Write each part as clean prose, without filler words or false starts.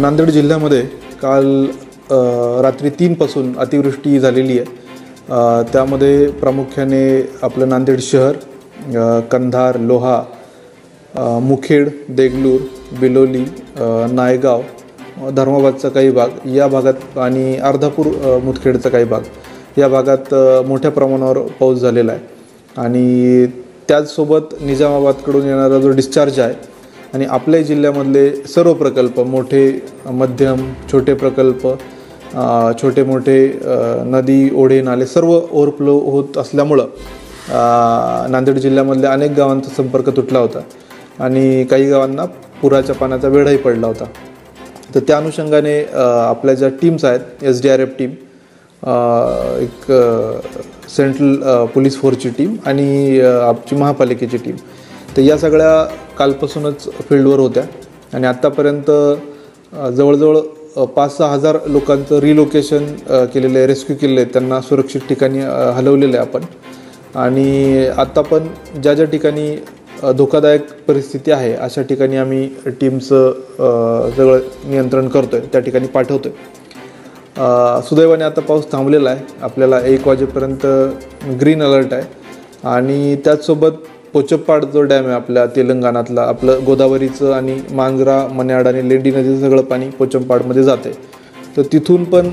नांदेड जिल्ह्यामध्ये काल रात्री 3 पासून अतिवृष्टी झालेली आहे। त्यामध्ये प्रामुख्याने आपलं नांदेड शहर, कंधार, लोहा, मुखेड, देगलूर, बिलोली, नायगाव, धर्माबादचा काही भाग या भागात आणि अर्धापूर मुदखेडचा काही भाग या भागात मोठ्या प्रमाणावर पाऊस झालेला आहे। आणि त्याचसोबत निजामाबादकडून येणारा जो डिस्चार्ज आहे आणि आपल्या जिल्ह्यामधले सर्व प्रकल्प, मोठे, मध्यम, छोटे प्रकल्प, छोटे मोठे नदी, ओढे, नाले सर्व ओव्हरफ्लो होत असल्यामुळं नांदेड जिल्ह्यामधल्या अनेक गावांचा संपर्क तुटला होता आणि काही गावांना पुराच्या पाण्याचा वेढाही पडला होता। तर त्या अनुषंगाने आपल्या ज्या टीम्स आहेत, SDRF टीम, एक सेंट्रल पोलीस फोर्सची टीम आणि आमची महापालिकेची टीम, तर या सगळ्या कालपासूनच फील्डवर होत्या आणि आत्तापर्यंत जवळजवळ 5-6 हजार लोकांचं रिलोकेशन केलेलं आहे, रेस्क्यू केलेलं आहे, त्यांना सुरक्षित ठिकाणी हलवलेलं आहे आपण। आणि आत्ता पण ज्या ज्या ठिकाणी धोकादायक परिस्थिती आहे अशा ठिकाणी आम्ही टीमचं सगळं नियंत्रण करतो आहे, त्या ठिकाणी पाठवतो आहे। सुदैवाने आता पाऊस थांबलेला आहे, आपल्याला 1 वाजेपर्यंत ग्रीन अलर्ट आहे। आणि त्याचसोबत पोचप्पाड जो डॅम आहे आपल्या तेलंगणातला, आपलं गोदावरीचं आणि मांजरा, मन्याड आणि लेंडी नदीचं सगळं पाणी पोचप्पाडमध्ये जाते, तर तिथून पण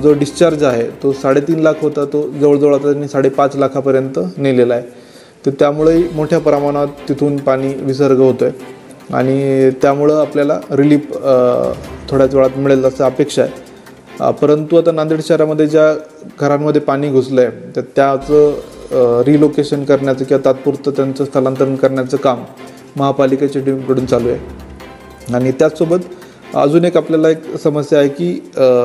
जो डिस्चार्ज आहे तो 3.5 लाख होता, तो जवळजवळ आता त्यांनी 5.5 लाखापर्यंत नेलेला आहे। तर त्यामुळेही मोठ्या प्रमाणात तिथून पाणी विसर्ग होतो आहे आणि त्यामुळं आपल्याला रिलीफ थोड्याच वेळात मिळेल असं अपेक्षा आहे। परंतु आता नांदेड शहरामध्ये ज्या घरांमध्ये पाणी घुसलं आहे तर त्याचं रिलोकेशन करण्याचं किंवा तात्पुरतं त्यांचं स्थलांतरण करण्याचं काम महापालिकेच्या टीमकडून चालू आहे। आणि त्याचसोबत अजून एक आपल्याला एक समस्या आहे की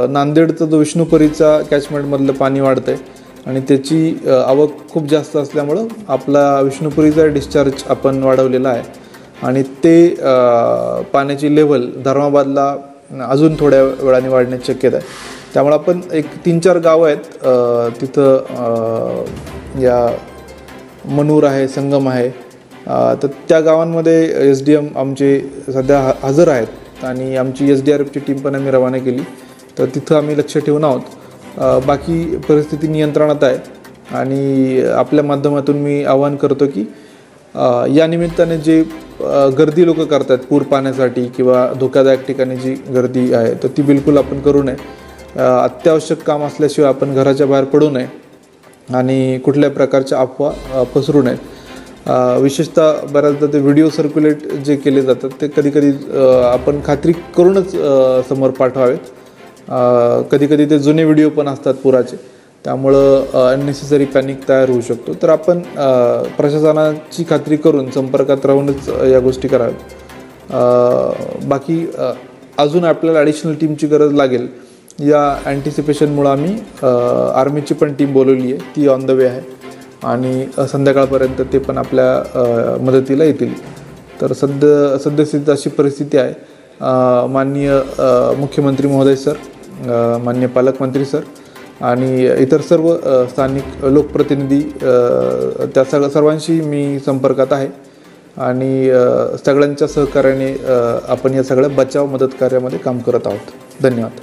नांदेडचा जो विष्णुपुरीचा कॅचमेंटमधलं पाणी वाढतं आहे आणि त्याची आवक खूप जास्त असल्यामुळं आपला विष्णुपुरीचा डिस्चार्ज आपण वाढवलेला आहे आणि ते पाण्याची लेवल धर्माबादला अजून थोड्या वेळाने वाढण्याची शक्यता आहे। त्यामुळे आपण एक 3-4 गावं आहेत तिथं, या मनूर आहे, संगम आहे, तर त्या गावांमध्ये SDM आमचे सध्या हजर आहेत आणि आमची SDRFची टीम पण आम्ही रवाना केली, तर तिथं आम्ही लक्ष ठेवून आहोत। बाकी परिस्थिती नियंत्रणात आहे आणि आपल्या माध्यमातून मी आवाहन करतो की या निमित्ताने जे गर्दी लोक करतात पूर पाण्यासाठी किंवा धोकादायक ठिकाणी जी गर्दी आहे तर ती बिलकुल आपण करू नये। अत्यावश्यक काम असल्याशिवाय आपण घराच्या बाहेर पडू नये आणि कुठल्याही प्रकारच्या अफवा पसरू नयेत। विशेषतः बऱ्याचदा ते व्हिडिओ सर्क्युलेट जे केले जातात ते कधीकधी आपण खात्री करूनच समोर पाठवावेत। कधीकधी ते जुने व्हिडिओ पण असतात पुराचे, त्यामुळं अननेसेसरी पॅनिक तयार होऊ शकतो। तर आपण प्रशासनाची खात्री करून संपर्कात राहूनच या गोष्टी कराव्यात। बाकी अजून आपल्याला ॲडिशनल टीमची गरज लागेल, या अँटिसिपेशनमुळं आम्ही आर्मीची पण टीम बोलवली आहे, ती ऑन द वे आहे आणि संध्याकाळपर्यंत ते पण आपल्या मदतीला येतील। तर सद्यस्थिती अशी परिस्थिती आहे। माननीय मुख्यमंत्री महोदय सर, माननीय पालकमंत्री सर आणि इतर सर्व स्थानिक लोकप्रतिनिधी, त्या सर्वांशी मी संपर्कात आहे आणि सगळ्यांच्या सहकार्याने आपण या सगळ्या बचाव मदत कार्यामध्ये काम करत आहोत। धन्यवाद।